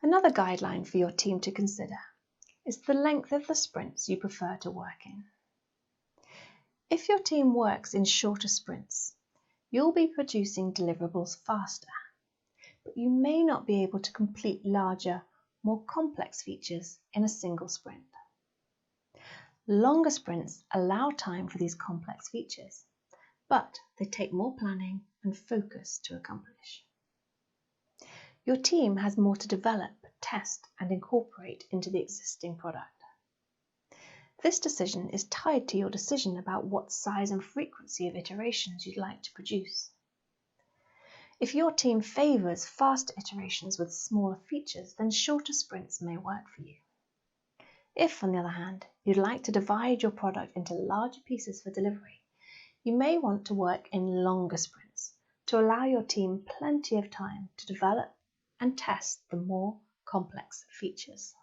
Another guideline for your team to consider is the length of the sprints you prefer to work in. If your team works in shorter sprints, you'll be producing deliverables faster, but you may not be able to complete larger, more complex features in a single sprint. Longer sprints allow time for these complex features, but they take more planning and focus to accomplish. Your team has more to develop, test, and incorporate into the existing product. This decision is tied to your decision about what size and frequency of iterations you'd like to produce. If your team favours faster iterations with smaller features, then shorter sprints may work for you. If, on the other hand, you'd like to divide your product into larger pieces for delivery, you may want to work in longer sprints to allow your team plenty of time to develop and test the more complex features.